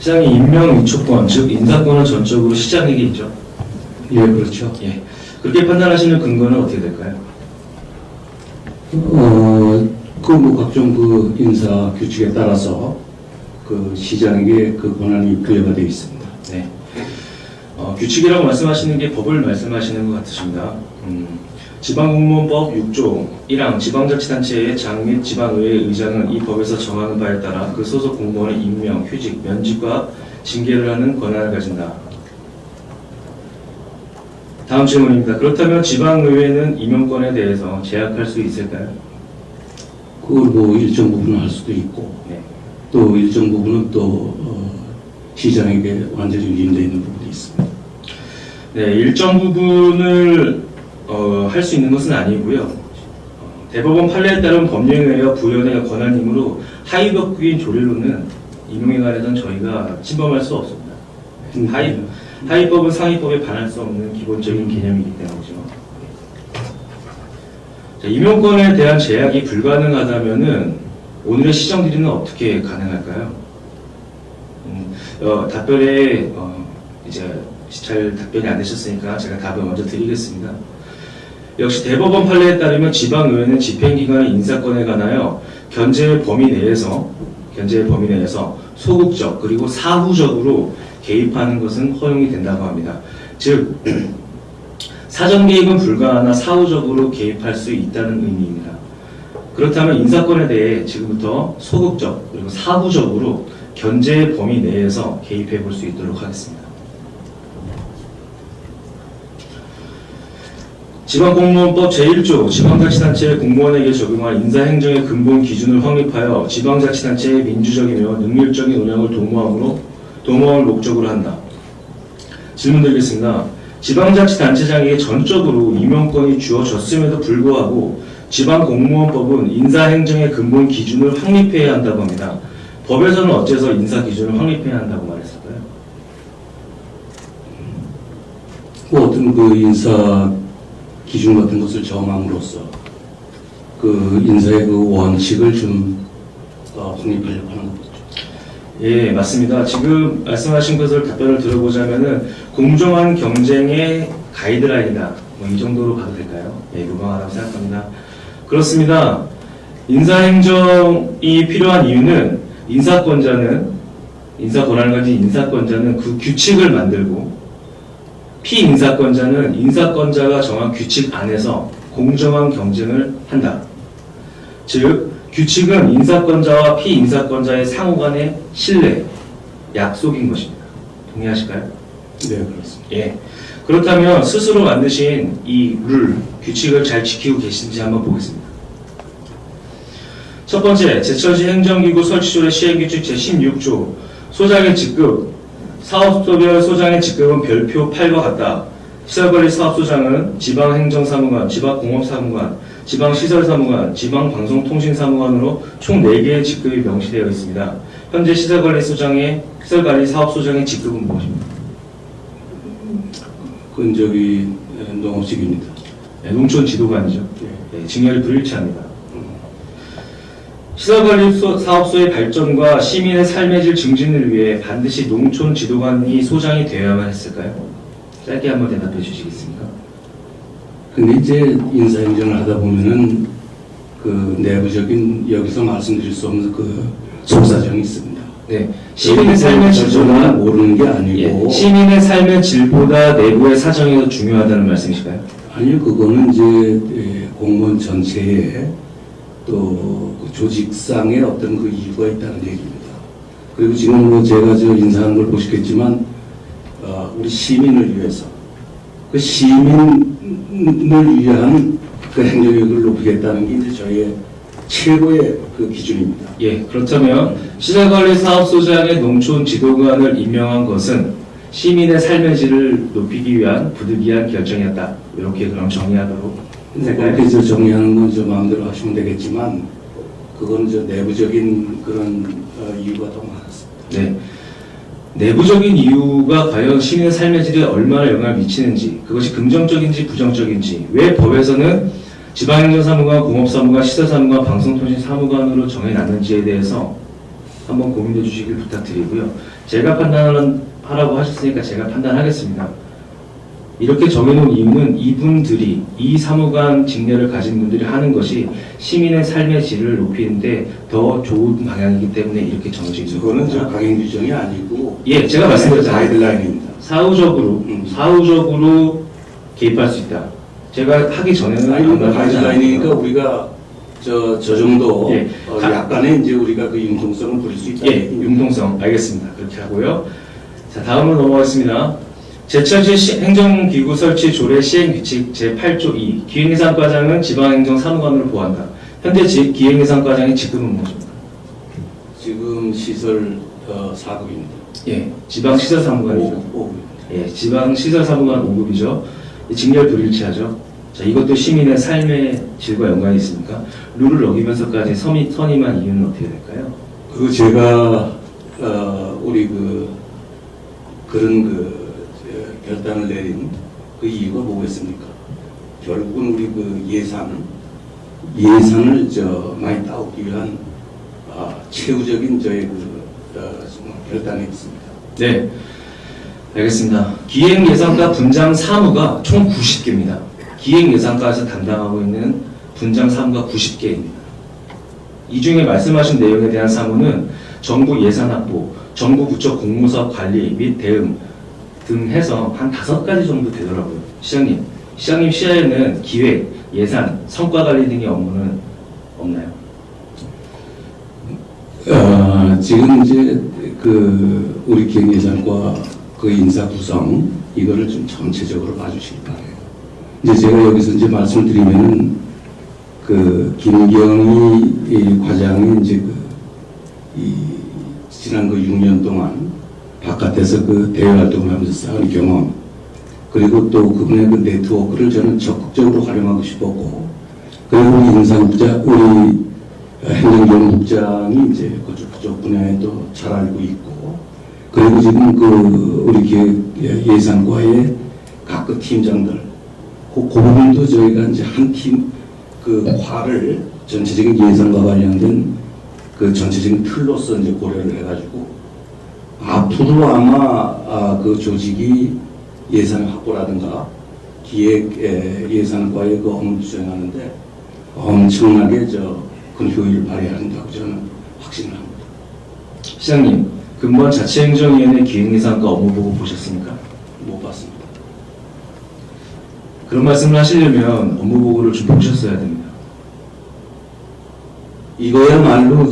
시장의 임명 위촉권, 즉 인사권은 전적으로 시장에게 있죠. 예, 그렇죠. 예. 그렇게 판단하시는 근거는 어떻게 될까요? 각종 인사 규칙에 따라서 시장에게 권한이 부여가 되어 있습니다. 네. 규칙이라고 말씀하시는 게 법을 말씀하시는 것 같으십니다. 지방공무원법 6조 1항 지방자치단체의 장 및 지방의회 의장은 이 법에서 정하는 바에 따라 그 소속 공무원의 임명, 휴직, 면직과 징계를 하는 권한을 가진다. 다음 질문입니다. 그렇다면 지방의회는 임명권에 대해서 제약할 수 있을까요? 그걸 일정 부분은 할 수도 있고, 네. 또 일정 부분은 또 시장에게 완전히 위임되어 있는 부분이 있습니다. 네, 일정 부분을 할 수 있는 것은 아니고요. 대법원 판례에 따른 법령에 부여된 권한이므로 하위법규인 조례로는 임용에 관해서는 저희가 침범할 수 없습니다. 하위법은 상위법에 반할 수 없는 기본적인 개념이기 때문이죠. 자, 임용권에 대한 제약이 불가능하다면은 오늘의 시정 질의는 어떻게 가능할까요? 답변에 이제 잘 답변이 안 되셨으니까 제가 답을 먼저 드리겠습니다. 역시 대법원 판례에 따르면 지방의회는 집행기관의 인사권에 관하여 견제의 범위 내에서 소극적 그리고 사후적으로 개입하는 것은 허용이 된다고 합니다. 즉 사전 개입은 불가하나 사후적으로 개입할 수 있다는 의미입니다. 그렇다면 인사권에 대해 지금부터 소극적 그리고 사후적으로 견제의 범위 내에서 개입해 볼 수 있도록 하겠습니다. 지방공무원법 제1조 지방자치단체의 공무원에게 적용할 인사행정의 근본 기준을 확립하여 지방자치단체의 민주적이며 능률적인 운영을 도모함을 목적으로 한다. 질문 드리겠습니다. 지방자치단체장에게 전적으로 임명권이 주어졌음에도 불구하고 지방공무원법은 인사행정의 근본 기준을 확립해야 한다고 합니다. 법에서는 어째서 인사기준을 확립해야 한다고 말했을까요? 어떤 인사 기준 같은 것을 정함으로써 인사의 원칙을 좀 확립하려고 하는 거죠. 예, 맞습니다. 지금 말씀하신 것을 답변을 들어보자면은 공정한 경쟁의 가이드라인이다. 이 정도로 봐도 될까요? 예, 무방하다고 생각합니다. 그렇습니다. 인사행정이 필요한 이유는 인사권자는 인사권한을 가진 인사권자는 그 규칙을 만들고 피인사권자는 인사권자가 정한 규칙 안에서 공정한 경쟁을 한다. 즉 규칙은 인사권자와 피인사권자의 상호 간의 신뢰, 약속인 것입니다. 동의하실까요? 네, 그렇습니다. 예. 그렇다면 스스로 만드신 이 규칙을 잘 지키고 계신지 한번 보겠습니다. 첫 번째, 제천시 행정기구 설치조례 시행규칙 제16조 소장의 직급, 사업소별 소장의 직급은 별표 8과 같다. 시설관리 사업소장은 지방행정사무관, 지방공업사무관, 지방시설사무관, 지방방송통신사무관으로 총 4개의 직급이 명시되어 있습니다. 현재 시설관리 사업소장의 직급은 무엇입니까? 그건 농업직입니다. 네, 농촌지도관이죠. 네, 직렬이 불일치합니다. 시설관리 사업소의 발전과 시민의 삶의 질 증진을 위해 반드시 농촌 지도관이 소장이 되어야만 했을까요? 짧게 한번 대답해 주시겠습니까? 근데 이제 인사행정을 하다 보면은 내부적인 여기서 말씀드릴 수 없는 속사정이 있습니다. 네, 시민의 삶의 질보다 모르는 게 아니고 시민의 삶의 질보다 내부의 사정이 더 중요하다는 말씀이실까요? 아니요, 그거는 이제 공무원 전체에 또 조직상의 어떤 이유가 있다는 얘기입니다. 그리고 지금 제가 인사하는 걸 보시겠지만 우리 시민을 위해서 시민을 위한 행정력을 높이겠다는 게 이제 저희의 최고의 기준입니다. 예, 그렇다면 시설관리 사업소장의 농촌 지도관을 임명한 것은 시민의 삶의 질을 높이기 위한 부득이한 결정이었다. 이렇게 그럼 정리하도록 그렇게 정리하는 건 마음대로 하시면 되겠지만 그건 내부적인 그런 이유가 더 많았습니다. 네. 내부적인 이유가 과연 시민의 삶의 질에 얼마나 영향을 미치는지, 그것이 긍정적인지 부정적인지, 왜 법에서는 지방행정사무관, 공업사무관, 시설사무관, 방송통신사무관으로 정해놨는지에 대해서 한번 고민해 주시길 부탁드리고요. 제가 판단하라고 하셨으니까 제가 판단하겠습니다. 이렇게 정해놓은 이유는 이분들이, 이 사무관 직렬을 가진 분들이 하는 것이 시민의 삶의 질을 높이는데 더 좋은 방향이기 때문에 이렇게 정해져 있는 그거는 저 겁니다. 강행 규정이 아니고 예, 제가 말씀드렸잖아요. 가이드라인입니다. 사후적으로 개입할 수 있다. 제가 하기 전에는 아니, 안 그 말하지 가이드라인이니까 않았고요. 우리가 저 정도 예. 약간의 이제 우리가 그 융통성을 부릴 수 있다. 예, 융통성 알겠습니다. 그렇게 하고요. 자, 다음으로 넘어가겠습니다. 제천시 행정기구 설치 조례 시행규칙 제8조 2 기획예산과장은 지방행정사무관으로 보한다. 현재 기획예산과장의 직급은 무엇입니까? 지금 시설 4급입니다. 예, 지방시설사무관이죠. 5급입니다. 예, 지방시설사무관 5급이죠. 직렬 불일치하죠. 자, 이것도 시민의 삶의 질과 연관이 있습니까? 룰을 어기면서까지 선임한 이유는 어떻게 될까요? 그 제가 우리 그런 결단을 내린 그 이유가 뭐겠습니까? 결국은 우리 예산을 많이 따오기 위한 최우적인 저의 결단이 있습니다. 네, 알겠습니다. 기획예산과 분장 사무가 총 90개입니다. 기획예산과에서 담당하고 있는 분장 사무가 90개입니다. 이 중에 말씀하신 내용에 대한 사무는 정부 예산 확보, 정부 부처 공무사업 관리 및 대응 등 해서 한 5가지 정도 되더라고요. 시장님 시야에는 기획, 예산, 성과 관리 등의 업무는 없나요? 지금 이제 우리 기획예산과 그 인사 구성 이거를 좀 전체적으로 봐주시기 바래요. 이제 제가 여기서 이제 말씀드리면은 김경희 과장이 이제 지난 6년 동안 바깥에서 대외 활동을 하면서 쌓은 경험, 그리고 또 그분의 네트워크를 저는 적극적으로 활용하고 싶었고, 그리고 우리 인사국장, 우리 행정기획국장이 이제 그쪽 분야에도 잘 알고 있고, 그리고 지금 우리 예산과의 각 팀장들, 그 부분도 저희가 이제 한 팀 화를 전체적인 예산과 관련된 전체적인 틀로서 이제 고려를 해가지고 앞으로 아마 그 조직이 예산 확보라든가 기획 예산과의 업무 수행하는데 엄청나게 큰 효율을 발휘한다고 저는 확신을 합니다. 시장님, 근무한 자치행정위원회 기획예산과 업무보고 보셨습니까? 못 봤습니다. 그런 말씀을 하시려면 업무보고를 좀 보셨어야 됩니다. 이거야말로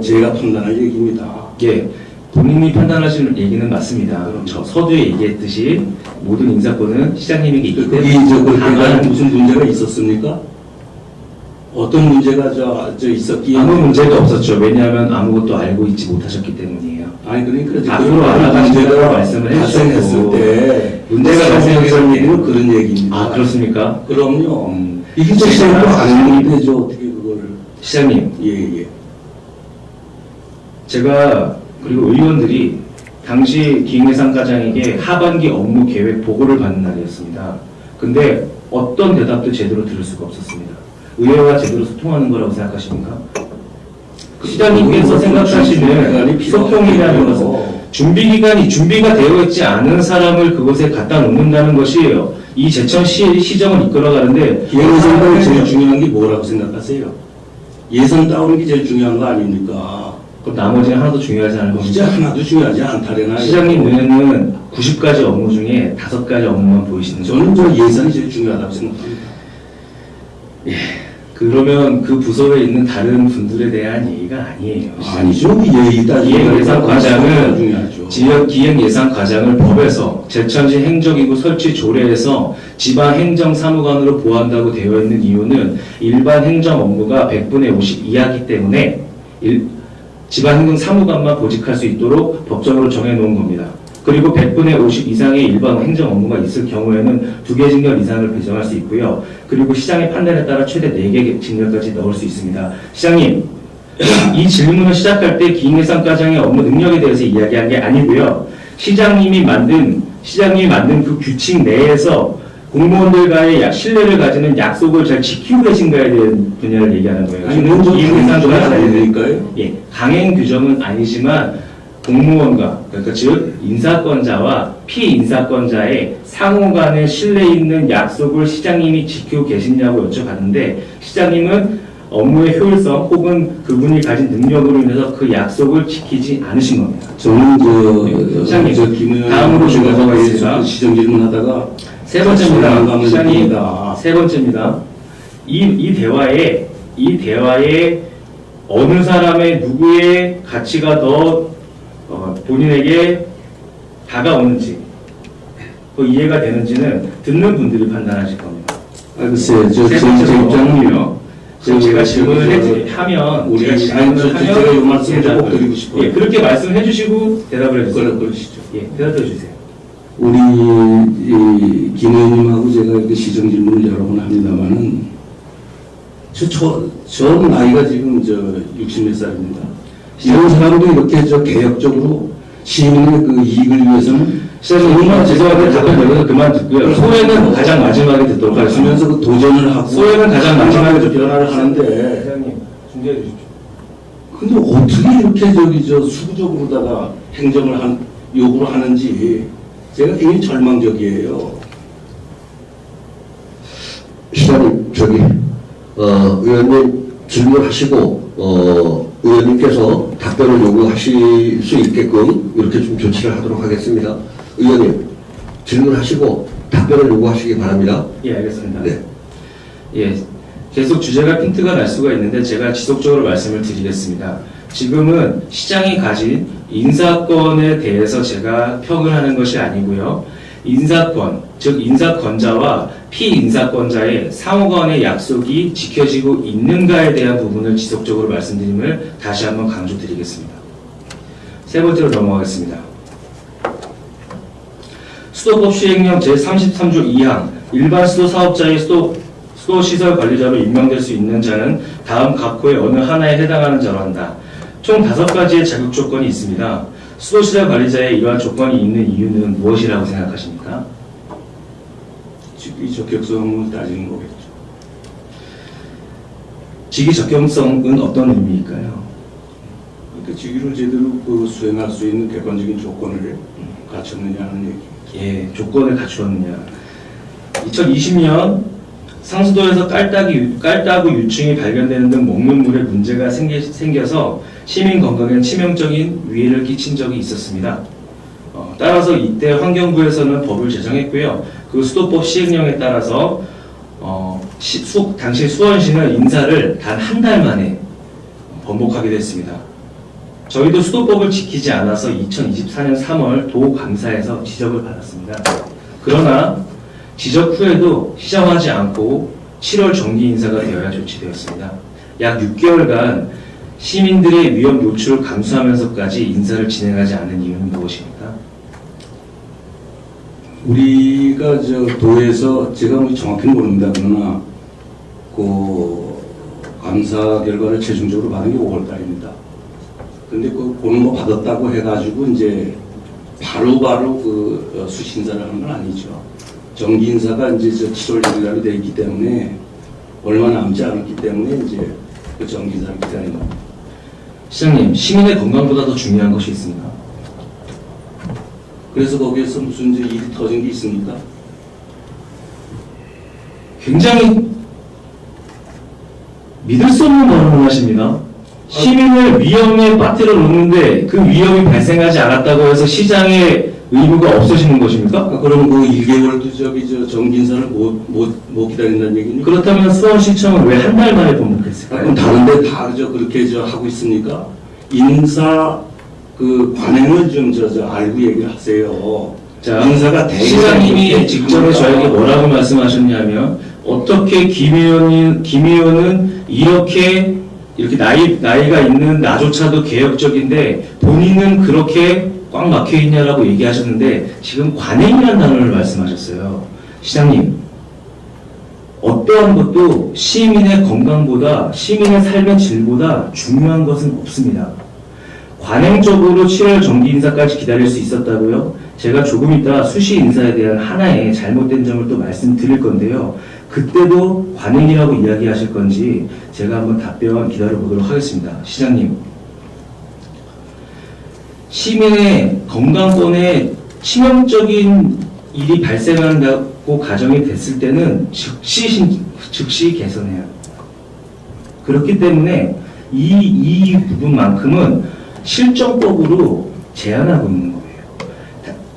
제가 판단할 얘기입니다. 예, 본인이 판단하시는 얘기는 맞습니다. 저 서두에 얘기했듯이 모든 인사권은 시장님에게 있기 때문에 그게 무슨 문제가 있었습니까? 어떤 문제가 있었기에 아무 문제가 없었죠. 왜냐하면 아무것도 알고 있지 못하셨기 때문이에요. 아니 그러니까 앞으로 알아가시라고 말씀을 발생했을 해주셨고 때 문제가 발생했을 때는 그런 얘기입니다. 아, 그렇습니까? 그럼요. 이게 시장도 제가 아닌데 어떻게 그거를 시장님, 예. 제가 그리고 의원들이 당시 기획예산과장에게 하반기 업무 계획 보고를 받는 날이었습니다. 근데 어떤 대답도 제대로 들을 수가 없었습니다. 의회와 제대로 소통하는 거라고 생각하십니까? 시장님께서 생각하시는 소통이라는 것은 준비가 되어 있지 않은 사람을 그곳에 갖다 놓는다는 것이에요. 이 제천시 시정을 이끌어가는데 기획예산과의 제일 중요한 게 뭐라고 생각하세요? 예산 따오는 게 제일 중요한 거 아닙니까? 그럼 나머지는 하나도 중요하지 않은 진짜 겁니다. 하나도 중요하지 않다래나. 시장님 눈에는 90가지 업무 중에 5가지 업무만 보이시는 거죠. 저는 예산이 제일 중요하다고 생각합니다. 그러면 그 부서에 있는 다른 분들에 대한 얘기가 아니에요. 아니죠. 예의 따지고 기획예산과장은 중요하죠. 지역 기획예산과장을 법에서 제천시 행정기구 설치 조례에서 지방행정사무관으로 보한다고 되어 있는 이유는 일반 행정 업무가 100분의 50 이하기 때문에 지방행정사무관만 보직할 수 있도록 법적으로 정해놓은 겁니다. 그리고 100분의 50 이상의 일반 행정 업무가 있을 경우에는 2개 직렬 이상을 배정할 수 있고요. 그리고 시장의 판단에 따라 최대 4개 직렬까지 넣을 수 있습니다. 시장님, 이 질문을 시작할 때 기획예산과장의 업무 능력에 대해서 이야기한 게 아니고요. 시장님이 만든 그 규칙 내에서 공무원들과의 신뢰를 가지는 약속을 잘 지키고 계신가에 대한 분야를 얘기하는 거예요. 아니, 뭔 기획예산과장이 아닐까요? 예, 강행 규정은 아니지만 공무원과 그러니까 즉 인사권자와 피인사권자의 상호 간의 신뢰 있는 약속을 시장님이 지키고 계시냐고 여쭤봤는데 시장님은 업무의 효율성 혹은 그분이 가진 능력으로 인해서 그 약속을 지키지 않으신 겁니다. 저는 시장님, 다음으로 제가 넘어가겠습니다. 시정 질문하다가 세 번째입니다. 감을 시장님, 느낍니다. 세 번째입니다. 이 대화에 어느 사람의 누구의 가치가 더 본인에게 다가오는지 그 이해가 되는지는 듣는 분들이 판단하실 겁니다. 글쎄요, 세 제 번째 입장은요. 입장은요. 제가 질문을 하면 우리 제가 질문을 제가 이 말씀을 대답을- 꼭 드리고 싶어요. 예, 그렇게 말씀해 주시고 대답을 해주세요. 그러시죠. 예, 대답해 주세요. 우리 김 의원님하고 제가 이렇게 시정 질문을 여러 번 합니다만은 저 나이가 지금 60몇 살입니다. 이런 사람도 이렇게 개혁적으로 시민의 그 이익을 위해서는 시장님, 죄송한데 답변 여기서 그만 듣고요. 소회는 가장 마지막에 듣도록 하겠습니다. 하면서 그 도전을 하고 소회는 가장 마지막에 변화를 하는데 시장님, 중재해 주십시오. 근데 어떻게 이렇게 수구적으로다가 행정을 요구를 하는지 제가 굉장히 절망적이에요. 시장님, 의원님 질문하시고, 의원님께서 답변을 요구하실 수 있게끔 이렇게 좀 조치를 하도록 하겠습니다. 의원님, 질문하시고 답변을 요구하시기 바랍니다. 예, 알겠습니다. 네. 예, 계속 주제가 핀트가 날 수가 있는데 제가 지속적으로 말씀을 드리겠습니다. 지금은 시장이 가진 인사권에 대해서 제가 평을 하는 것이 아니고요. 인사권, 즉 인사권자와 피인사권자의 상호 간의 약속이 지켜지고 있는가에 대한 부분을 지속적으로 말씀드림을 다시 한번 강조드리겠습니다. 세 번째로 넘어가겠습니다. 수도법 시행령 제33조 2항 일반 수도 사업자의 수도시설 관리자로 임명될 수 있는 자는 다음 각호의 어느 하나에 해당하는 자로 한다. 총 5가지의 자격 조건이 있습니다. 수도시설 관리자의 이러한 조건이 있는 이유는 무엇이라고 생각하십니까? 이 적격성을 따지는 거겠죠. 직위 적격성은 어떤 의미일까요? 그러니까 직위를 제대로 수행할 수 있는 객관적인 조건을 갖췄느냐 하는 얘기. 예, 조건을 갖추었느냐. 2020년 상수도에서 깔따구 유충이 발견되는 등 먹물물에 문제가 생겨서 시민 건강에 치명적인 위해를 끼친 적이 있었습니다. 따라서 이때 환경부에서는 법을 제정했고요. 그 수도법 시행령에 따라서 당시 수원시는 인사를 단 한 달 만에 번복하게 됐습니다. 저희도 수도법을 지키지 않아서 2024년 3월 도감사에서 지적을 받았습니다. 그러나 지적 후에도 시정하지 않고 7월 정기 인사가 되어야 조치되었습니다. 약 6개월간 시민들의 위험 노출을 감수하면서까지 인사를 진행하지 않은 이유는 무엇입니까? 우리가 도에서 제가 뭐 정확히는 모릅니다. 그러나 그 감사 결과를 최종적으로 받은 게 5월 달입니다. 근데 그 보는 거 받았다고 해가지고 이제 바로바로 수신사를 하는 건 아니죠. 정기 인사가 이제 7월 1일 날이 되어 있기 때문에 얼마 남지 않았기 때문에 이제 그 정기 인사를 기다리는 겁니다. 시장님, 시민의 건강보다 더 중요한 것이 있습니다. 그래서 거기에서 무슨 이제 일이 터진 게 있습니까? 굉장히 믿을 수 없는 발언을 하십니다. 시민을 위험에 빠뜨려 놓는데 그 위험이 발생하지 않았다고 해서 시장의 의무가 없어지는 것입니까? 그럼 그 1개월도 정기 인사를 못 기다린다는 얘기입니까? 그렇다면 수원시청은 왜 한 달 만에 번복했을까요? 그럼 다른데 다 그렇게 하고 있습니까? 인사 관행을 좀 알고 얘기를 하세요. 자, 인사가 시장님이 직전에 저에게 뭐라고 말씀하셨냐면 어떻게 김 의원은 이렇게 나이가 있는 나조차도 개혁적인데 본인은 그렇게 꽉 막혀 있냐라고 얘기하셨는데 지금 관행이라는 단어를 말씀하셨어요. 시장님, 어떠한 것도 시민의 건강보다 시민의 삶의 질보다 중요한 것은 없습니다. 관행적으로 7월 정기 인사까지 기다릴 수 있었다고요? 제가 조금 이따 수시 인사에 대한 하나의 잘못된 점을 또 말씀드릴 건데요. 그때도 관행이라고 이야기하실 건지 제가 한번 답변 기다려보도록 하겠습니다. 시장님, 시민의 건강권에 치명적인 일이 발생한다고 가정이 됐을 때는 즉시 개선해야 합니다. 그렇기 때문에 이 부분만큼은 실정법으로 제한하고 있는 거예요.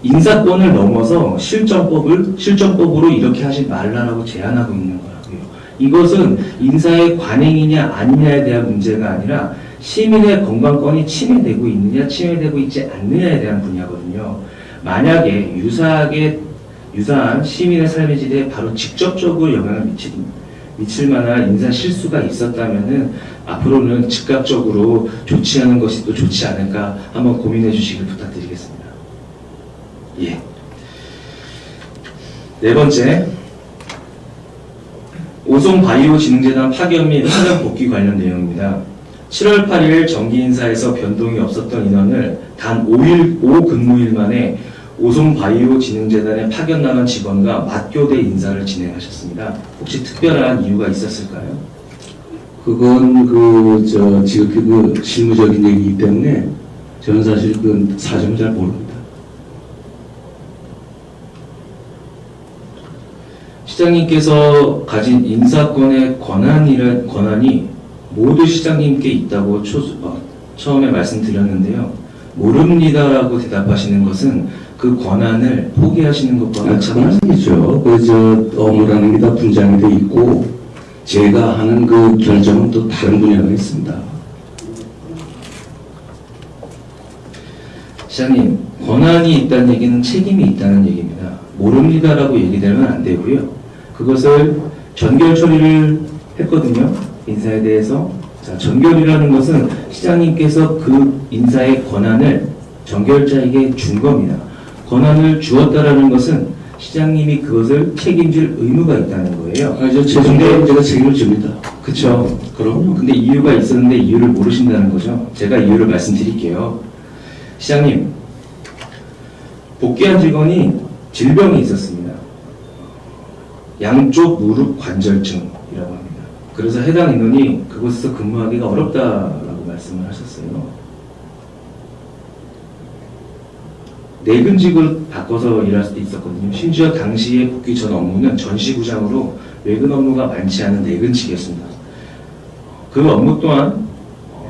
인사권을 넘어서 실정법으로 이렇게 하지 말라라고 제한하고 있는 거라고요. 이것은 인사의 관행이냐 아니냐에 대한 문제가 아니라 시민의 건강권이 침해되고 있느냐 침해되고 있지 않느냐에 대한 분야거든요. 만약에 유사한 시민의 삶의 질에 바로 직접적으로 영향을 미칠 만한 인사 실수가 있었다면은 앞으로는 즉각적으로 조치하는 것이 또 좋지 않을까 한번 고민해 주시길 부탁드리겠습니다. 예. 네 번째, 오송바이오진흥재단 파견 및 파견 복귀 관련 내용입니다. 7월 8일 정기인사에서 변동이 없었던 인원을 단 5근무일 만에 오송바이오진흥재단에 파견 나간 직원과 맞교대 인사를 진행하셨습니다. 혹시 특별한 이유가 있었을까요? 그건 지극히 실무적인 얘기이기 때문에 저는 사실 그 사정을 잘 모릅니다. 시장님께서 가진 인사권의 권한이 모두 시장님께 있다고 처음에 말씀드렸는데요. 모릅니다라고 대답하시는 것은 그 권한을 포기하시는 것과 마찬가지죠. 그죠. 업무라는 게 다 분장이 돼 있고 제가 하는 그 결정은 또 다른 분야가 있습니다. 시장님, 권한이 있다는 얘기는 책임이 있다는 얘기입니다. 모릅니다라고 얘기되면 안 되고요. 그것을 전결 처리를 했거든요. 인사에 대해서. 자, 전결이라는 것은 시장님께서 그 인사의 권한을 전결자에게 준 겁니다. 권한을 주었다라는 것은 시장님이 그것을 책임질 의무가 있다는 거예요. 최종적으로 제가 책임을 집니다. 그쵸. 그럼요. 근데 이유가 있었는데 이유를 모르신다는 거죠. 제가 이유를 말씀드릴게요. 시장님, 복귀한 직원이 질병이 있었습니다. 양쪽 무릎 관절증이라고 합니다. 그래서 해당 인원이 그곳에서 근무하기가 어렵다라고 말씀을 하셨어요. 내근직을 바꿔서 일할 수도 있었거든요. 심지어 당시에 복귀 전 업무는 전시부장으로 외근 업무가 많지 않은 내근직이었습니다. 그 업무 또한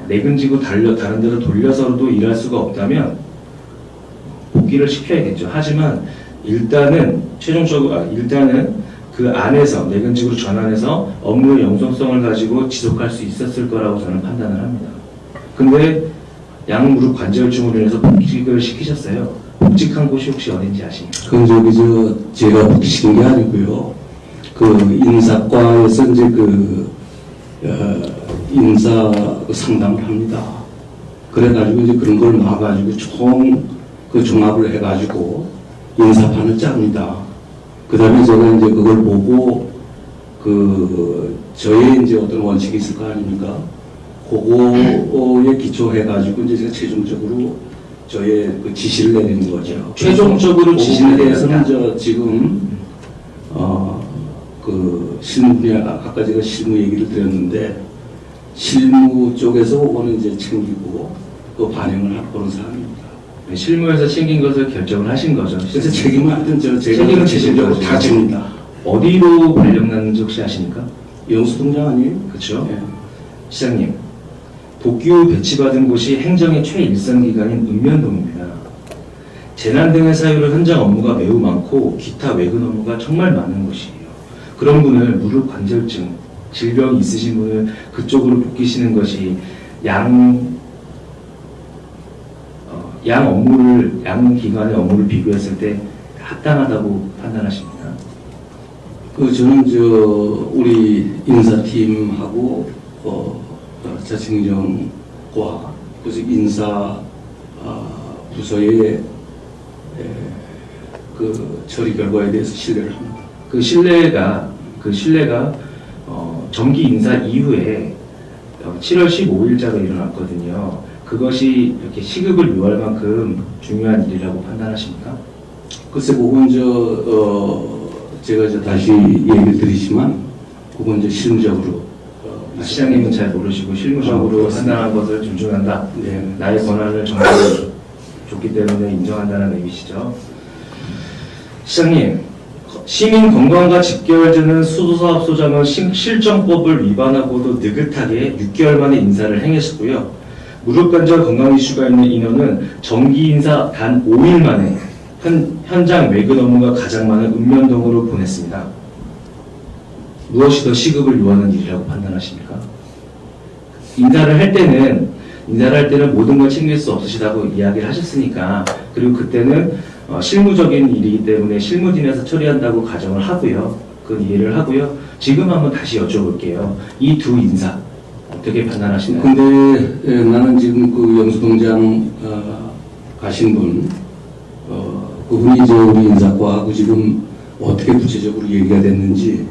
내근직으로 다른 데로 돌려서도 일할 수가 없다면 복귀를 시켜야겠죠. 하지만 일단은 그 안에서 내근직으로 전환해서 업무의 영속성을 가지고 지속할 수 있었을 거라고 저는 판단을 합니다. 근데 양무릎 관절증으로 인해서 복직을 시키셨어요. 복직한 곳이 혹시 어딘지 아십니까? 그건 제가 복귀시킨 게 아니고요. 그 인사과에서 이제 인사 상담을 합니다. 그래가지고 이제 그런 걸 막아가지고 종합을 해가지고 인사판을 짭니다. 그 다음에 제가 이제 그걸 보고 저의 이제 어떤 원칙이 있을 거 아닙니까? 그거에 기초해가지고 이제 제가 최종적으로 저의 그 지시를 내리는 거죠. 최종적으로 지시를 대해서는 지금 그 실무 분야 아까 제가 실무 얘기를 드렸는데 실무 쪽에서 그거는 이제 챙기고 또 반영을 하는 사람입니다. 네, 실무에서 챙긴 것을 결정을 하신 거죠. 그래서 책임은 하여튼 제가 책임은 최종적으로 다 집니다. 어디로 발령났는지 혹시 아십니까? 영수통장 아니에요? 그렇죠. 예. 시장님, 복귀 후 배치받은 곳이 행정의 최일선 기관인 읍면동입니다. 재난 등의 사유로 현장 업무가 매우 많고 기타 외근 업무가 정말 많은 곳이에요. 그런 분을 무릎 관절증, 질병이 있으신 분을 그쪽으로 복귀시는 것이 양 기관의 업무를 비교했을 때 합당하다고 판단하십니까? 저는 우리 인사팀하고 자치행정과 그래서 인사 부서의 그 처리 결과에 대해서 신뢰를 합니다. 그 신뢰가 정기 인사 이후에 7월 15일자로 일어났거든요. 그것이 이렇게 시급을 요할 만큼 중요한 일이라고 판단하십니까? 글쎄, 그건 제가 다시 얘기를 드리지만, 그건 실무적으로. 시장님은 잘 모르시고 실무적으로 판단한 것을 존중한다. 네. 나의 권한을 정말 줬기 때문에 인정한다는 의미시죠. 시장님, 시민 건강과 직결되는 수도사업소장은 실정법을 위반하고도 느긋하게 6개월 만에 인사를 행했었고요. 무릎 관절 건강 이슈가 있는 인원은 정기 인사 단 5일 만에 현장 외근 업무가 가장 많은 읍면동으로 보냈습니다. 무엇이 더 시급을 요하는 일이라고 판단하십니까? 인사를 할 때는 모든 걸 챙길 수 없으시다고 이야기를 하셨으니까, 그리고 그때는 실무적인 일이기 때문에 실무진에서 처리한다고 가정을 하고요. 그건 이해를 하고요. 지금 한번 다시 여쭤볼게요. 이 두 인사 어떻게 판단하시나요? 근데 나는 지금 그 영수동장 가신 분, 그분이 이제 우리 인사과하고 지금 어떻게 구체적으로 얘기가 됐는지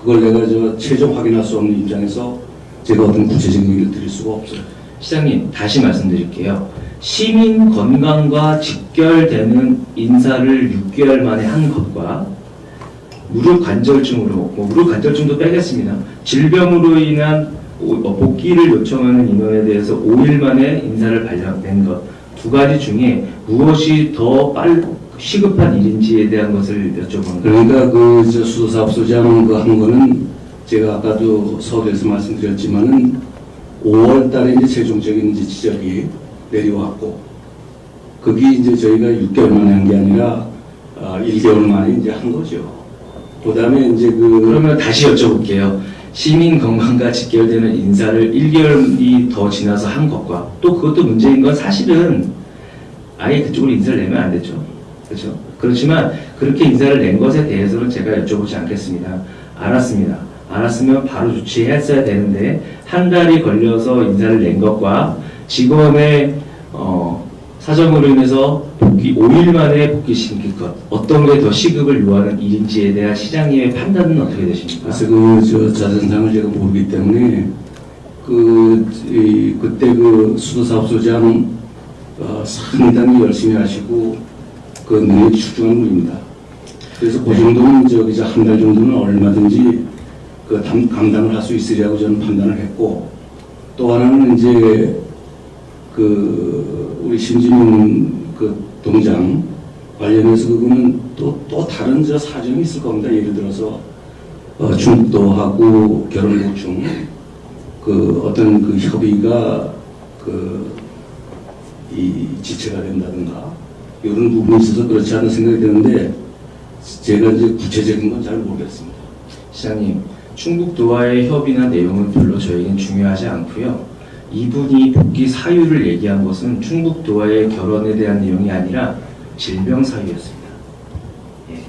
그걸 내가 최종 확인할 수 없는 입장에서 제가 어떤 구체적인 얘기를 드릴 수가 없어요. 시장님, 다시 말씀드릴게요. 시민 건강과 직결되는 인사를 6개월 만에 한 것과 무릎 관절증으로, 무릎 관절증도 빼겠습니다. 질병으로 인한 복귀를 요청하는 인원에 대해서 5일 만에 인사를 발령낸 것, 두 가지 중에 무엇이 더 시급한 일인지에 대한 것을 여쭤보는 거예요. 그러니까 그 수도사업소장 그 한 거는 제가 아까도 서두에서 말씀드렸지만은 5월 달에 이제 최종적인 이제 지적이 내려왔고, 그게 이제 저희가 6개월 만에 한 게 아니라 1개월 만에 이제 한 거죠. 그 다음에 이제 그러면 다시 여쭤볼게요. 시민 건강과 직결되는 인사를 1개월이 더 지나서 한 것과, 또 그것도 문제인 건 사실은 아예 그쪽으로 인사를 내면 안 되죠. 그렇죠? 그렇지만 그렇게 인사를 낸 것에 대해서는 제가 여쭤보지 않겠습니다. 알았으면 바로 조치했어야 되는데 한 달이 걸려서 인사를 낸 것과 직원의 사정으로 인해서 5일 만에 복귀시킨 것, 어떤 게 더 시급을 요하는 일인지에 대한 시장님의 판단은 어떻게 되십니까? 그래서 자선상을 제가 모르기 때문에 그때 그 수도사업소장 상당히 열심히 하시고 그 능력이 출중한 분입니다. 그래서 그 정도는 한 달 정도는 얼마든지 그 감당을 할 수 있으리라고 저는 판단을 했고, 또 하나는 이제 우리 신진용 그 동장 관련해서 그거는 또 다른 사정이 있을 겁니다. 예를 들어서 중도하고 결혼 보충 어떤 그 협의가 이 지체가 된다든가 이런 부분이 있어서 그렇지 않은 생각이 드는데, 제가 이제 구체적인 건 잘 모르겠습니다. 시장님, 충북도와의 협의나 내용은 별로 저에겐 중요하지 않고요. 이분이 복귀 사유를 얘기한 것은 충북도와의 결혼에 대한 내용이 아니라 질병 사유였습니다. 예.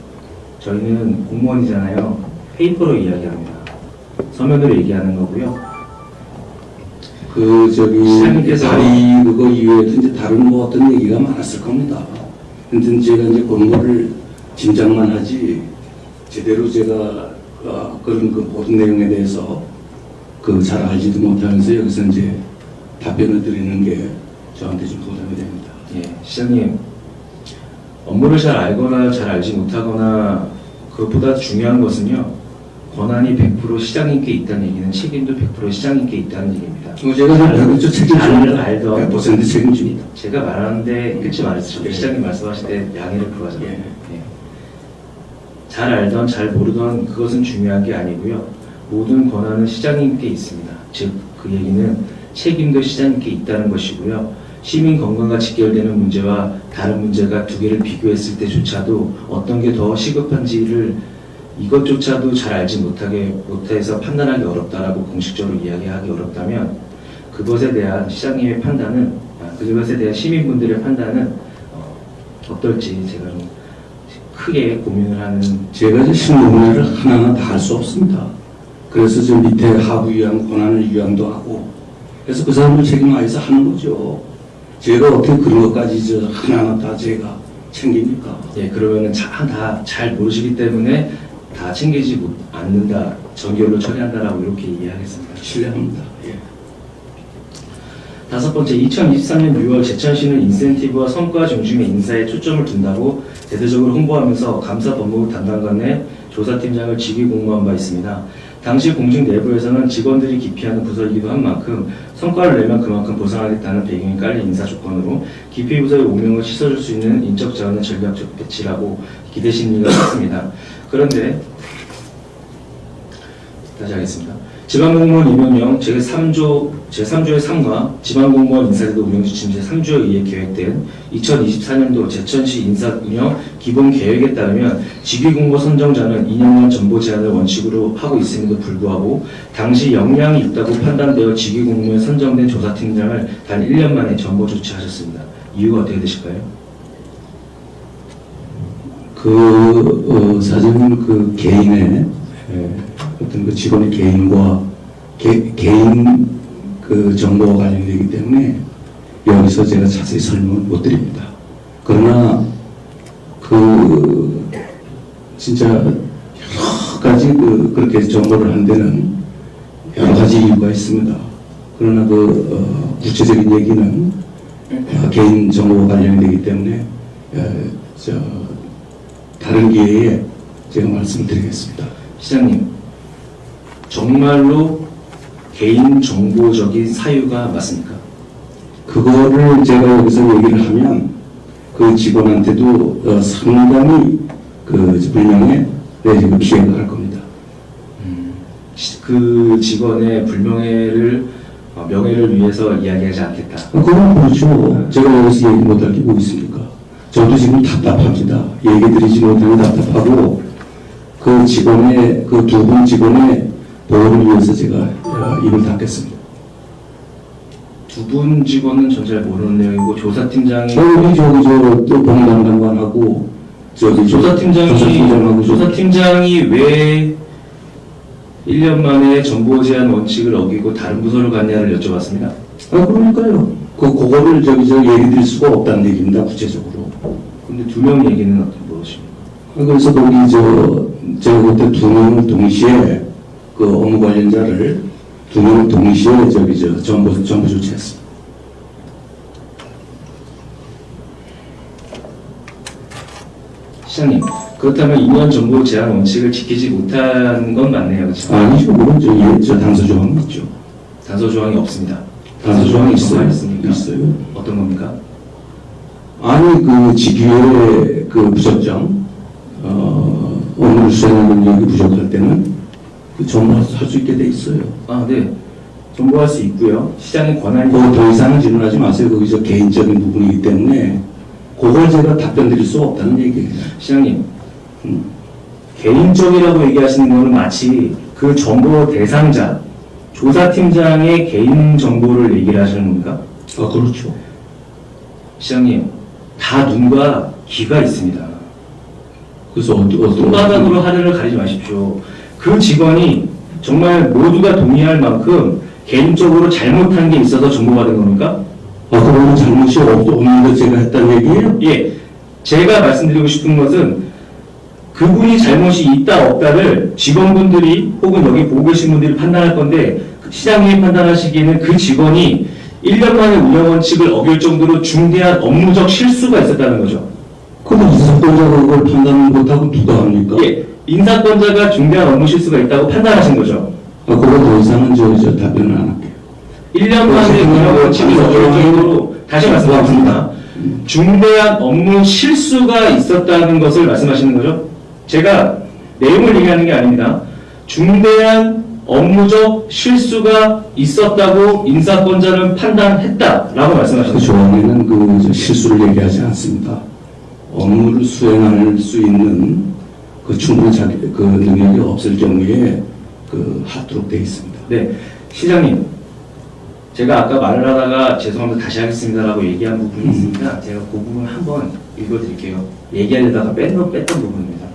저희는 공무원이잖아요. 페이퍼로 이야기합니다. 서면으로 얘기하는 거고요. 시장님께서 다리 그거 이외에도 이제 다른 어떤 얘기가 많았을 겁니다. 근데 제가 이제 그런 거를 짐작만 하지 제대로 제가 그런 모든 내용에 대해서 잘 알지도 못하면서 여기서 이제 답변을 드리는 게 저한테 좀 부담이 됩니다. 예, 시장님, 업무를 잘 알거나 잘 알지 못하거나 그것보다 중요한 것은요, 권한이 100% 시장님께 있다는 얘기는 책임도 100% 시장님께 있다는 얘기입니다. 제가 책임집니다. 알던 100% 책임집니다. 제가 말하는데 끝이 말했죠. 예. 시장님 말씀하실 때 양해를 구하잖아요. 예. 예. 잘 알던 잘 모르던 그것은 중요한 게 아니고요. 모든 권한은 시장님께 있습니다. 즉 그 얘기는 책임도 시장님께 있다는 것이고요. 시민 건강과 직결되는 문제와 다른 문제가 두 개를 비교했을 때조차도 어떤 게 더 시급한지를 이것조차도 잘 알지 못해서 판단하기 어렵다라고 공식적으로 이야기하기 어렵다면, 그것에 대한 시장님의 판단은, 그것에 대한 시민분들의 판단은 어떨지 제가 좀 크게 고민을 하는. 제가 이제 신문을 하나하나 다 할 수 없습니다. 그래서 저 밑에 하부 위원 권한을 위원도 하고, 그래서 그 사람들 책임 아에서 하는 거죠. 제가 어떻게 그런 것까지 하나하나 다 제가 챙깁니까? 예, 그러면은 다 잘 모르시기 때문에 다 챙기지 않는다, 정결로 처리한다라고 이렇게 이해하겠습니다. 신뢰합니다. 예. 다섯 번째, 2023년 6월 제천시는 인센티브와 성과 중심의 인사에 초점을 둔다고 대대적으로 홍보하면서 감사법무부 담당관 내 조사팀장을 직위 공모한 바 있습니다. 당시 공직 내부에서는 직원들이 기피하는 부서이기도 한 만큼 성과를 내면 그만큼 보상하겠다는 배경이 깔린 인사 조건으로 기피 부서의 오명을 씻어줄 수 있는 인적 자원의 전략적 배치라고 기대 심리가 컸습니다. 그런데 다시 하겠습니다. 지방공무원 임용령 제3조의 3과 지방공무원 인사제도 운영지침 제3조에 의해 계획된 2024년도 제천시 인사운영 기본계획에 따르면 직위공모 선정자는 2년간 정보 제한을 원칙으로 하고 있음에도 불구하고 당시 역량이 있다고 판단되어 직위공모에 선정된 조사팀장을 단 1년 만에 정보 조치하셨습니다. 이유가 어떻게 되실까요? 사실은 그 개인의 어떤 그 직원의 개인과 개인 그 정보와 관련되기 때문에 여기서 제가 자세히 설명을 못 드립니다. 그러나 그 진짜 여러 가지 그렇게 정보를 한 데는 여러 가지 이유가 있습니다. 그러나 구체적인 얘기는 개인 정보와 관련되기 때문에 다른 기회에 제가 말씀을 드리겠습니다. 시장님, 정말로 개인 정보적인 사유가 맞습니까? 그거를 제가 여기서 얘기를 하면 그 직원한테도 상당히 그 불명예 내지는 피해가 갈 겁니다. 그 직원의 명예를 위해서 이야기하지 않겠다. 그건 그렇죠. 제가 여기서 얘기 못할 게 뭐 있습니까? 저도 지금 답답합니다. 얘기 드리지 못하면 답답하고 그 직원의 그 두 분 직원의 보호를 위해서 제가 입을 닫겠습니다. 두 분 직원은 전 잘 모르는 내용이고 조사팀장이 또 봉담당관하고 조사팀장이 왜 1년 만에 정보 제한 원칙을 어기고 다른 부서로 갔냐를 여쭤봤습니다. 그러니까요. 그거를 얘기 드릴 수가 없다는 얘기입니다. 구체적으로. 근데 두 명 얘기는 어떻게 무엇입니까? 그래서 거기 제가 그때 두 명을 동시에 그 업무 관련자를 두 명을 동시에 정보 조치했습니다. 시장님, 그렇다면 2년 정보 제한 원칙을 지키지 못한 건 맞네요, 그렇죠? 아니죠. 그건 단서 조항이 있죠. 단서 조항이 없습니다. 단서 조항이 있어요. 있습니까? 있어요. 어떤 겁니까? 아니 그 직위의 그 부적정 업무를 수행하는 능력이 부족할 때는 그 정보할 수 있게 돼 있어요. 아, 네. 정보할 수 있고요. 시장의 권한이 더 이상은 질문하지 마세요. 거기서 개인적인 부분이기 때문에 그걸 제가 답변 드릴 수 없다는 얘기예요. 시장님, 개인적이라고 얘기하시는 거는 마치 그 정보 대상자, 조사팀장의 개인 정보를 얘기를 하시는 겁니까? 그렇죠. 시장님, 다 눈과 귀가 있습니다. 그래서 어떤 손바닥으로 하늘을 가리지 마십시오. 그 직원이 정말 모두가 동의할 만큼 개인적으로 잘못한 게 있어서 정보받은 겁니까? 그러면 잘못이 없는데 제가 했다는 얘기예요? 예. 제가 말씀드리고 싶은 것은 그분이 잘못이 있다 없다를 직원분들이 혹은 여기 보고 계신 분들이 판단할 건데 시장님이 판단하시기에는 그 직원이 1년 만에 운영 원칙을 어길 정도로 중대한 업무적 실수가 있었다는 거죠. 그럼 인사권자가 그걸 판단 못하고 누가 합니까? 예. 인사권자가 중대한 업무 실수가 있다고 판단하신 거죠. 그거 더 이상은 저 답변을 안 할게요. 1년 만에 운영 원칙을 어길 정도로 다시 말씀드립니다. 중대한 업무 실수가 있었다는 것을 말씀하시는 거죠. 제가 내용을 얘기하는 게 아닙니다. 중대한 업무적 실수가 있었다고 인사권자는 판단했다라고 말씀하시는 그 거죠. 조항에는 실수를 얘기하지 않습니다. 업무를 수행할 수 있는 충분한 능력이 없을 경우에 하도록 되어 있습니다. 네, 시장님, 제가 아까 말을 하다가 죄송합니다 다시 하겠습니다라고 얘기한 부분이 있습니다. 제가 그 부분 한번 읽어드릴게요. 얘기하려다가 뺐던 부분입니다.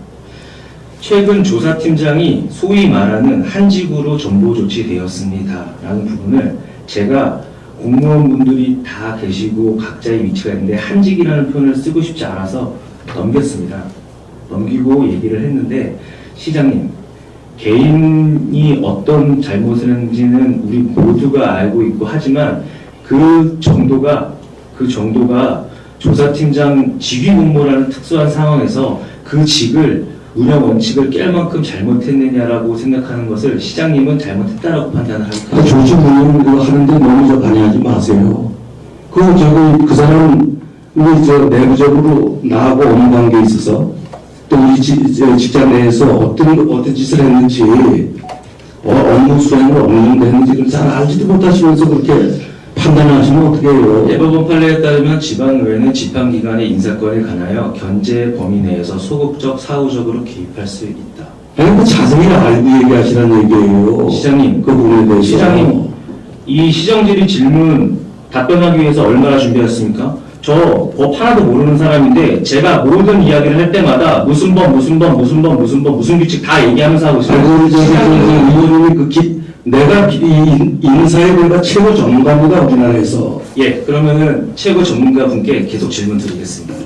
최근 조사팀장이 소위 말하는 한직으로 정보 조치되었습니다 라는 부분을 제가 공무원분들이 다 계시고 각자의 위치가 있는데 한직이라는 표현을 쓰고 싶지 않아서 넘겼습니다. 넘기고 얘기를 했는데 시장님, 개인이 어떤 잘못을 했는지는 우리 모두가 알고 있고 하지만 그 정도가 조사팀장 직위 공모라는 특수한 상황에서 그 직을 운영 원칙을 깰 만큼 잘못했느냐라고 생각하는 것을 시장님은 잘못했다라고 판단을 그 합니까? 조직 운영 이거 하는데 너무 저 관여하지 마세요. 그 사람은 우리 저 내부적으로 나하고 업무 관계에 있어서 또 우리 직장 내에서 어떤 짓을 했는지 업무 수행을 어느 정도 했는지를 잘 알지도 못하시면서 그렇게 판단하시면 어떻게 해요? 대법원 판례에 따르면 지방의회는 집행기관의 인사권에 관하여 견제 범위 내에서 소극적, 사후적으로 개입할 수 있다. 아니, 그 자세히 알고 얘기하시라는 얘기예요. 시장님, 그 부분에 대해서. 시장님, 이 시정질의 질문 답변하기 위해서 얼마나 준비했습니까? 저 법 하나도 모르는 사람인데 제가 모든 이야기를 할 때마다 무슨 법, 무슨 법, 무슨 법, 무슨 법, 무슨 규칙 다 얘기하면서 하고 있어요. 아이고, 시장님, 의원님이 내가 이 인사에 내가 최고 전문가입니다, 우리나라에서. 예, 그러면은 최고 전문가 분께 계속 질문 드리겠습니다.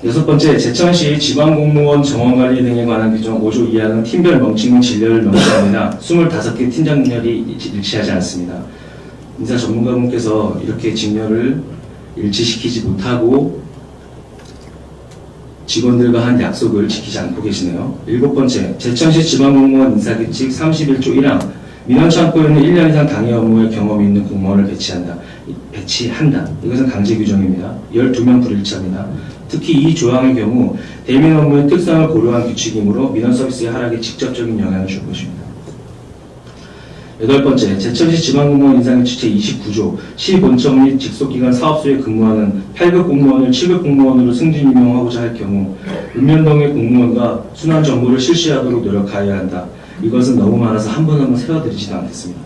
여섯 번째, 제천시 지방공무원 정원관리 등에 관한 규정 5조 이하는 팀별 명칭 진료를 명시합니다. 25개 팀장 능력이 일치하지 않습니다. 인사 전문가분께서 이렇게 진료를 일치시키지 못하고 직원들과 한 약속을 지키지 않고 계시네요. 일곱 번째, 제천시 지방공무원 인사규칙 31조 1항 민원창구에는 1년 이상 당해 업무에 경험이 있는 공무원을 배치한다. 이것은 강제 규정입니다. 12명 불일치합니다. 특히 이 조항의 경우 대민 업무의 특성을 고려한 규칙이므로 민원 서비스의 하락에 직접적인 영향을 줄 것입니다. 여덟 번째, 제천시 지방공무원 인사규칙 제29조 시 본청 및 직속기관 사업소에 근무하는 8급 공무원을 7급 공무원으로 승진 임용하고자 할 경우 읍면동의 공무원과 순환 정보를 실시하도록 노력하여야 한다. 이것은 너무 많아서 한 번 한 번 세워드리지도 않겠습니다.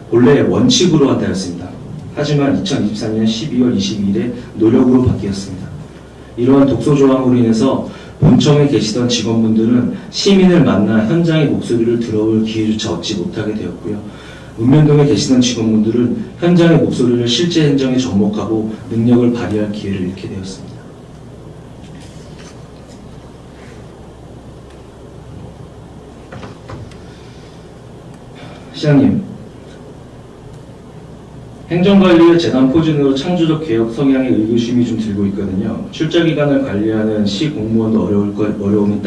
본래 원칙으로 한다였습니다. 하지만 2023년 12월 22일에 노력으로 바뀌었습니다. 이러한 독소 조항으로 인해서 본청에 계시던 직원분들은 시민을 만나 현장의 목소리를 들어볼 기회조차 얻지 못하게 되었고요. 읍면동에 계시던 직원분들은 현장의 목소리를 실제 행정에 접목하고 능력을 발휘할 기회를 잃게 되었습니다. 시장님, 행정관리의 재단 포진으로 창조적 개혁 성향의 의구심이 좀 들고 있거든요. 출자기관을 관리하는 시 공무원도 어려움이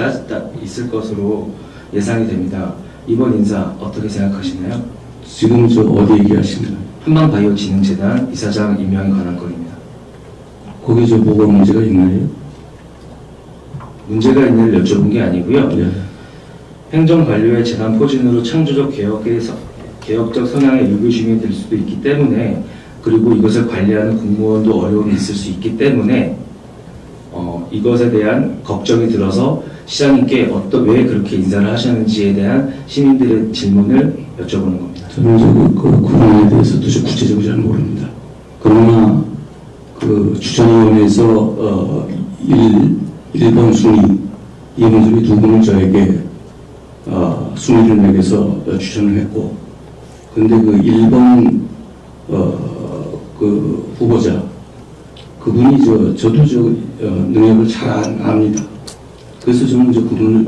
있을 것으로 예상이 됩니다. 이번 인사 어떻게 생각하시나요? 지금 저 어디 얘기하시나요? 한방바이오진흥재단 이사장 임명에 관한 건입니다. 거기 저 뭐가 문제가 있나요? 문제가 있는 여쭤본 게 아니고요. 네. 행정관료의 재단 포진으로 창조적 개혁적 성향의 의구심이 들 수도 있기 때문에, 그리고 이것을 관리하는 공무원도 어려움이 있을 수 있기 때문에 이것에 대한 걱정이 들어서 시장님께 왜 그렇게 인사를 하셨는지에 대한 시민들의 질문을 여쭤보는 겁니다. 저는 그 부분에 대해서도 구체적으로 잘 모릅니다. 그러나 그 추천위원회에서 1번 순위, 2번 순위 두 분을 저에게 순위를 매겨서 추천을 했고, 근데 그 1번 그 후보자 그분이 저도 능력을 잘 압니다. 그래서 저는 그분을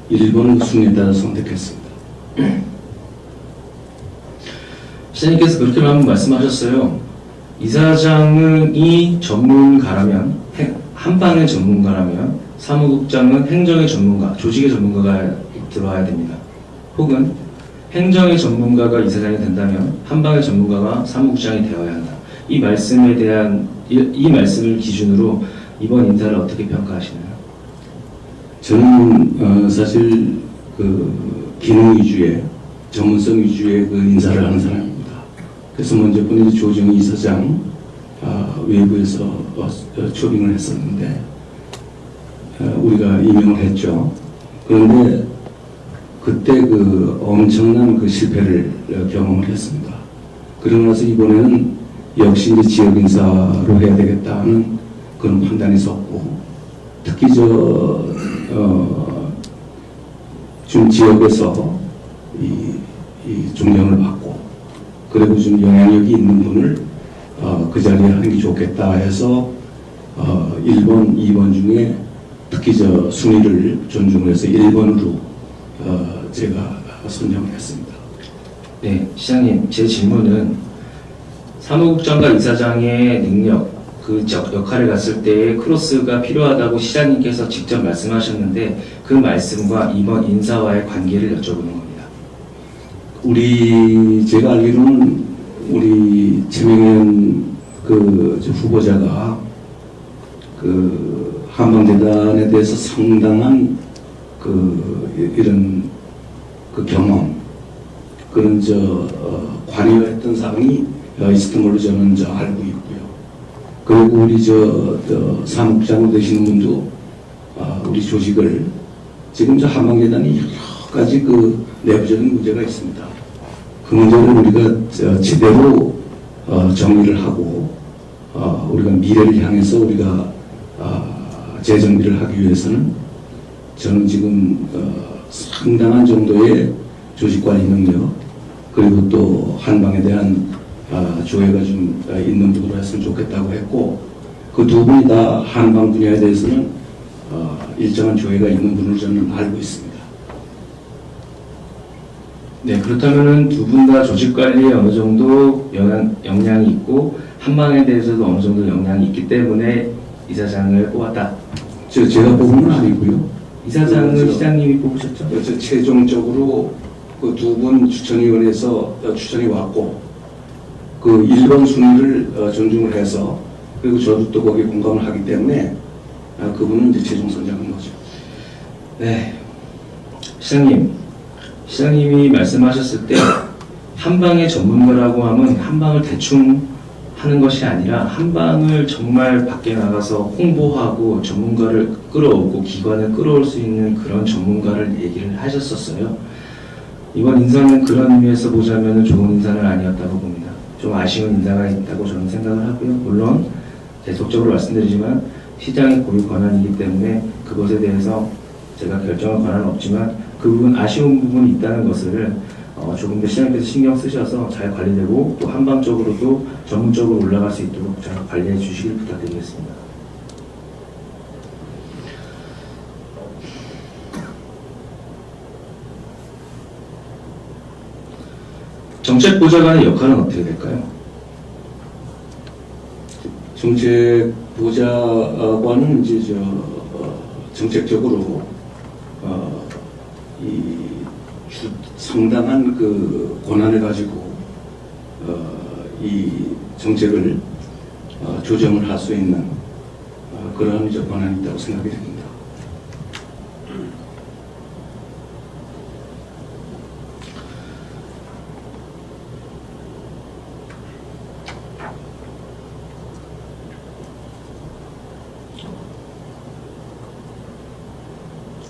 1번 순위에 따라 선택했습니다. 시장님께서 그렇게 말씀하셨어요. 이사장이 전문가라면, 한방의 전문가라면 사무국장은 행정의 전문가, 조직의 전문가가 들어와야 됩니다. 혹은 행정의 전문가가 이사장이 된다면 한방의 전문가가 사무국장이 되어야 한다. 이 말씀에 대한 이 말씀을 기준으로 이번 인사를 어떻게 평가하시나요? 저는 사실 그 기능 위주의 전문성 위주의 그 인사를 하는 사람입니다. 그래서 먼저 본인 조정희 이사장 외부에서 초빙을 했었는데 우리가 임명을 했죠. 그런데 그때 그 엄청난 그 실패를 경험을 했습니다. 그러고 나서 이번에는 역시 이제 지역 인사로 해야 되겠다는 그런 판단이 섰고, 특히 좀 지역에서 이 존경을 받고, 그리고 좀 영향력이 있는 분을 그 자리에 하는 게 좋겠다 해서 1번, 2번 중에 특히 순위를 존중을 해서 1번으로 제가 선정을 했습니다. 네, 시장님, 제 질문은 사무국장과 이사장의 능력, 그 역할을 갔을 때에 크로스가 필요하다고 시장님께서 직접 말씀하셨는데 그 말씀과 이번 인사와의 관계를 여쭤보는 겁니다. 제가 알기로는 우리 최명현 저 후보자가 그 한방재단에 대해서 상당한 이런 경험, 그런 관여했던 사항이 있었던 걸로 저는 알고 있고요. 그리고 우리 사무국장으로 되시는 분도 우리 조직을 지금 한방재단이 여러 가지 내부적인 문제가 있습니다. 그 문제를 우리가 제대로 정리를 하고 우리가 미래를 향해서 우리가 재정비를 하기 위해서는 저는 지금 상당한 정도의 조직관리 능력 그리고 또 한방에 대한 조회가 좀 있는 분으로 했으면 좋겠다고 했고 그 두 분이 다 한방 분야에 대해서는 일정한 조회가 있는 분으로 저는 알고 있습니다. 네, 그렇다면은 두 분 다 조직 관리에 어느 정도 역량이 있고 한방에 대해서도 어느 정도 역량이 있기 때문에 이사장을 뽑았다. 제가 뽑은 건 아니고요. 이사장을 시장님이 뽑으셨죠? 최종적으로 그 두 분 추천위원회에서 추천이 왔고 그 1번 순위를 존중을 해서 그리고 저도 또 거기에 공감을 하기 때문에 그분은 이제 최종 선정한 거죠. 네, 시장님이 말씀하셨을 때 한방의 전문가라고 하면 한방을 대충 하는 것이 아니라 한방을 정말 밖에 나가서 홍보하고 전문가를 끌어오고 기관을 끌어올 수 있는 그런 전문가를 얘기를 하셨었어요. 이번 인사는 그런 의미에서 보자면 좋은 인사는 아니었다고 봅니다. 좀 아쉬운 인사가 있다고 저는 생각을 하고요. 물론 계속적으로 말씀드리지만 시장의 고유 권한이기 때문에 그것에 대해서 제가 결정할 권한은 없지만 그 부분 아쉬운 부분이 있다는 것을 조금 더 시장님께서 신경 쓰셔서 잘 관리되고 또 한방적으로도 전문적으로 올라갈 수 있도록 잘 관리해 주시길 부탁드리겠습니다. 정책보좌관의 역할은 어떻게 될까요? 정책보좌관은 이제 정책적으로 상당한 권한을 가지고 이 정책을 조정을 할 수 있는 그런 권한이 있다고 생각이 됩니다.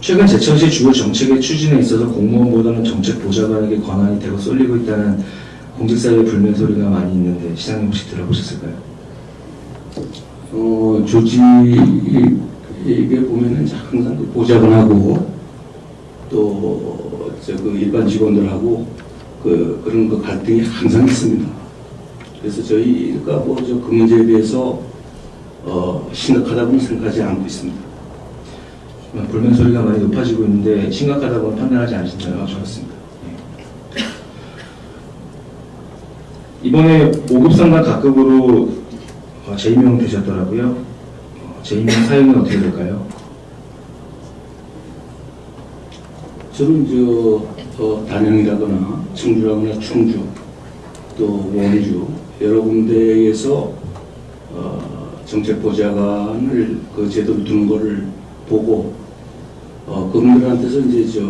최근 제천시 주요 정책의 추진에 있어서 공무원보다는 정책보좌관에게 권한이 대거 쏠리고 있다는 공직사회의 불면 소리가 많이 있는데 시장님 혹시 들어보셨을까요? 조직에 보면은 항상 보좌관하고 또 일반 직원들하고 그런 갈등이 항상 있습니다. 그래서 저희가 그 문제에 대해서 심각하다고는 생각하지 않고 있습니다. 불면 소리가 많이 높아지고 있는데 심각하다고는 판단하지 않으신다고 좋았습니다. 네. 이번에 5급 상관 각급으로 재임용 되셨더라고요. 재임용 사유는 어떻게 될까요? 저는 단양이라거나 청주라거나 충주 또 원주 여러 군데에서 정책보좌관을 제도로 두는 거를 보고 그분들한테서 이제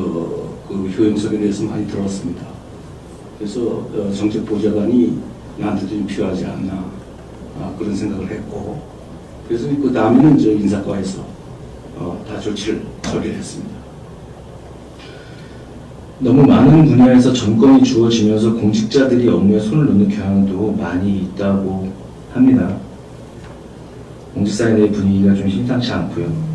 효용성에 대해서 많이 들었습니다. 그래서 정책보좌관이 나한테도 좀 필요하지 않나 그런 생각을 했고 그래서 그 다음에는 인사과에서 다 처리를 했습니다. 너무 많은 분야에서 정권이 주어지면서 공직자들이 업무에 손을 놓는 경향도 많이 있다고 합니다. 공직사회 내 분위기가 좀 심상치 않고요.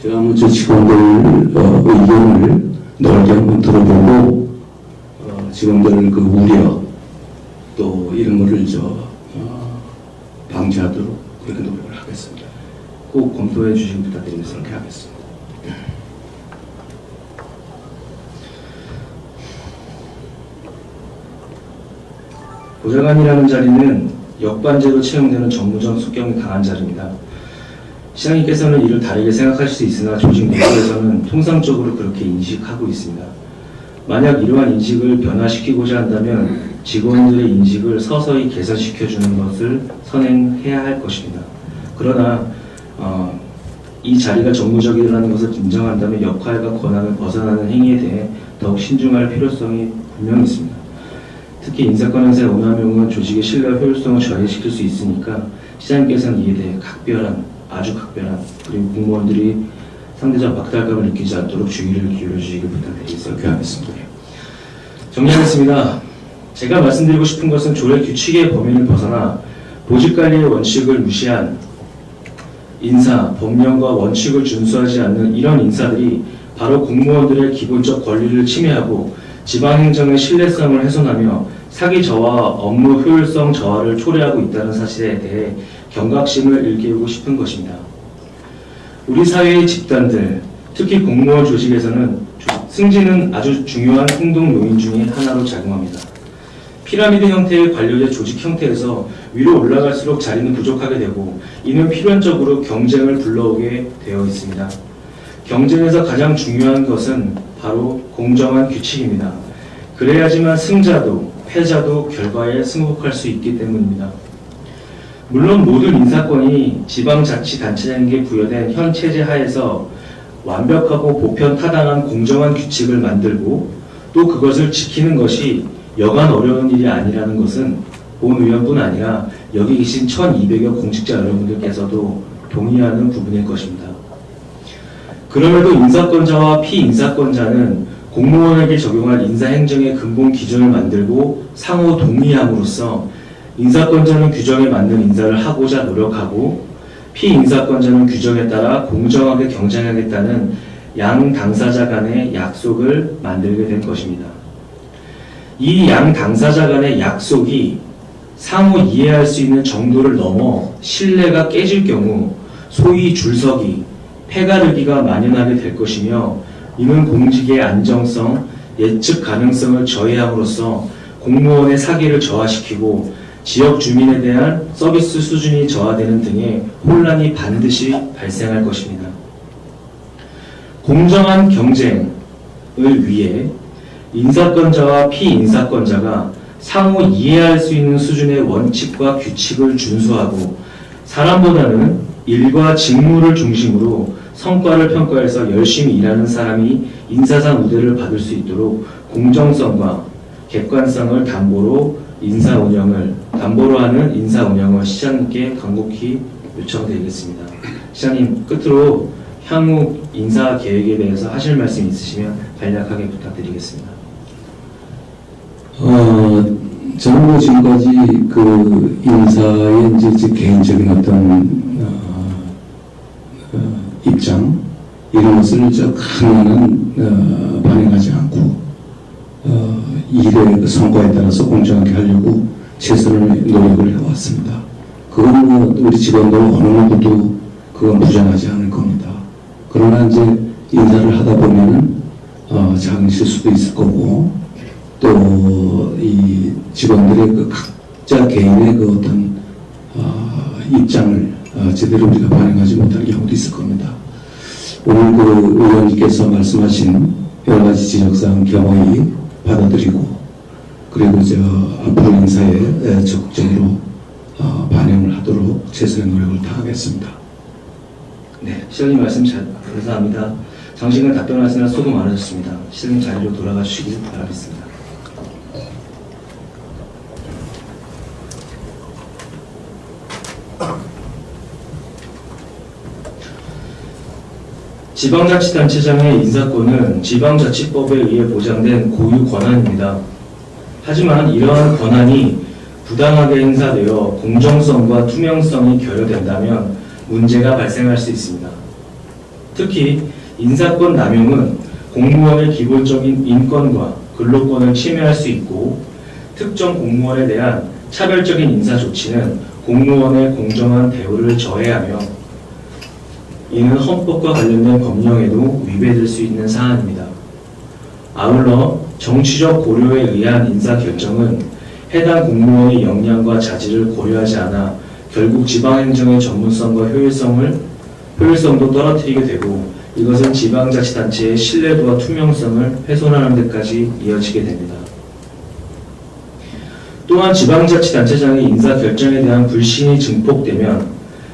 제가 한번 직원들 의견을 넓게 한번 들어보고 직원들 우려 또 이런 거를 방지하도록 그렇게 노력을 하겠습니다. 꼭 검토해 주시기 부탁드리겠습니다. 그렇게 하겠습니다. 보좌관이라는 자리는 역관제로 채용되는 정무적 속경이 강한 자리입니다. 시장님께서는 이를 다르게 생각할 수 있으나 조직 내부에서는 통상적으로 그렇게 인식하고 있습니다. 만약 이러한 인식을 변화시키고자 한다면 직원들의 인식을 서서히 개선시켜주는 것을 선행해야 할 것입니다. 그러나 이 자리가 정무적이라는 것을 인정한다면 역할과 권한을 벗어나는 행위에 대해 더욱 신중할 필요성이 분명히 있습니다. 특히 인사권 행사의 오남용은 조직의 신뢰와 효율성을 저해시킬 수 있으니까 시장님께서는 이에 대해 아주 각별한 그리고 공무원들이 상대적 박탈감을 느끼지 않도록 주의를 기울여 주시길 부탁드리겠습니다. 그렇게 하겠습니다. 정리하겠습니다. 제가 말씀드리고 싶은 것은 조례 규칙의 범위를 벗어나 보직관리의 원칙을 무시한 인사, 법령과 원칙을 준수하지 않는 이런 인사들이 바로 공무원들의 기본적 권리를 침해하고 지방행정의 신뢰성을 훼손하며 사기 저하, 업무 효율성 저하를 초래하고 있다는 사실에 대해 경각심을 일깨우고 싶은 것입니다. 우리 사회의 집단들, 특히 공무원 조직에서는 승진은 아주 중요한 행동 요인 중의 하나로 작용합니다. 피라미드 형태의 관료제 조직 형태에서 위로 올라갈수록 자리는 부족하게 되고 이는 필연적으로 경쟁을 불러오게 되어 있습니다. 경쟁에서 가장 중요한 것은 바로 공정한 규칙입니다. 그래야지만 승자도 패자도 결과에 승복할 수 있기 때문입니다. 물론 모든 인사권이 지방자치단체장에게 부여된 현 체제 하에서 완벽하고 보편타당한 공정한 규칙을 만들고 또 그것을 지키는 것이 여간 어려운 일이 아니라는 것은 본 의원뿐 아니라 여기 계신 1200여 공직자 여러분들께서도 동의하는 부분일 것입니다. 그럼에도 인사권자와 피인사권자는 공무원에게 적용할 인사행정의 근본 기준을 만들고 상호 동의함으로써 인사권자는 규정에 맞는 인사를 하고자 노력하고 피인사권자는 규정에 따라 공정하게 경쟁하겠다는 양 당사자 간의 약속을 만들게 된 것입니다. 이 양 당사자 간의 약속이 상호 이해할 수 있는 정도를 넘어 신뢰가 깨질 경우 소위 줄서기, 패가르기가 만연하게 될 것이며 이는 공직의 안정성, 예측 가능성을 저해함으로써 공무원의 사기를 저하시키고 지역 주민에 대한 서비스 수준이 저하되는 등의 혼란이 반드시 발생할 것입니다. 공정한 경쟁을 위해 인사권자와 피인사권자가 상호 이해할 수 있는 수준의 원칙과 규칙을 준수하고 사람보다는 일과 직무를 중심으로 성과를 평가해서 열심히 일하는 사람이 인사상 우대를 받을 수 있도록 공정성과 객관성을 담보로 하는 인사 운영을 시장님께 간곡히 요청드리겠습니다. 시장님, 끝으로 향후 인사 계획에 대해서 하실 말씀 있으시면 간략하게 부탁드리겠습니다. 저는 뭐 지금까지 그 인사의 이제 개인적인 어떤 입장 이런 것을 저 강연한 반영하지 않고 일의 그 성과에 따라서 공정하게 하려고 최선의 노력을 해왔습니다. 그건 뭐 우리 직원들 어느 누구도 그건 부정하지 않을 겁니다. 그러나 이제 인사를 하다 보면은 작은 실수도 있을 거고 또 이 직원들의 그 각자 개인의 그 어떤 입장을 제대로 우리가 반영하지 못하는 경우도 있을 겁니다. 오늘 그 의원님께서 말씀하신 여러 가지 지적사항 겸허히 받아들이고 그리고 앞으로 인사에 적극적으로 반영을 하도록 최선의 노력을 다하겠습니다. 네, 시장님 말씀 감사합니다. 장시간 답변하시느라 수고 많으셨습니다. 시장님 자리로 돌아가 주시길 바라겠습니다. 지방자치단체장의 인사권은 지방자치법에 의해 보장된 고유 권한입니다. 하지만 이러한 권한이 부당하게 행사되어 공정성과 투명성이 결여된다면 문제가 발생할 수 있습니다. 특히 인사권 남용은 공무원의 기본적인 인권과 근로권을 침해할 수 있고 특정 공무원에 대한 차별적인 인사 조치는 공무원의 공정한 대우를 저해하며 이는 헌법과 관련된 법령에도 위배될 수 있는 사안입니다. 아울러 정치적 고려에 의한 인사 결정은 해당 공무원의 역량과 자질을 고려하지 않아 결국 지방행정의 전문성과 효율성도 떨어뜨리게 되고 이것은 지방자치단체의 신뢰도와 투명성을 훼손하는 데까지 이어지게 됩니다. 또한 지방자치단체장의 인사 결정에 대한 불신이 증폭되면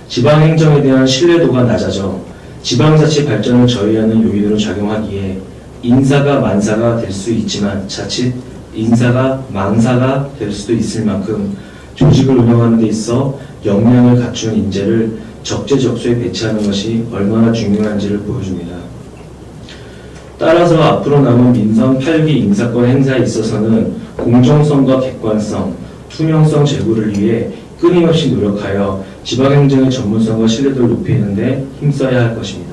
지방행정에 대한 신뢰도가 낮아져 지방자치 발전을 저해하는 요인으로 작용하기에 인사가 만사가 될 수 있지만 자칫 인사가 망사가 될 수도 있을 만큼 조직을 운영하는 데 있어 역량을 갖춘 인재를 적재적소에 배치하는 것이 얼마나 중요한지를 보여줍니다. 따라서 앞으로 남은 민선 8기 인사권 행사에 있어서는 공정성과 객관성, 투명성 제고를 위해 끊임없이 노력하여 지방행정의 전문성과 신뢰도를 높이는 데 힘써야 할 것입니다.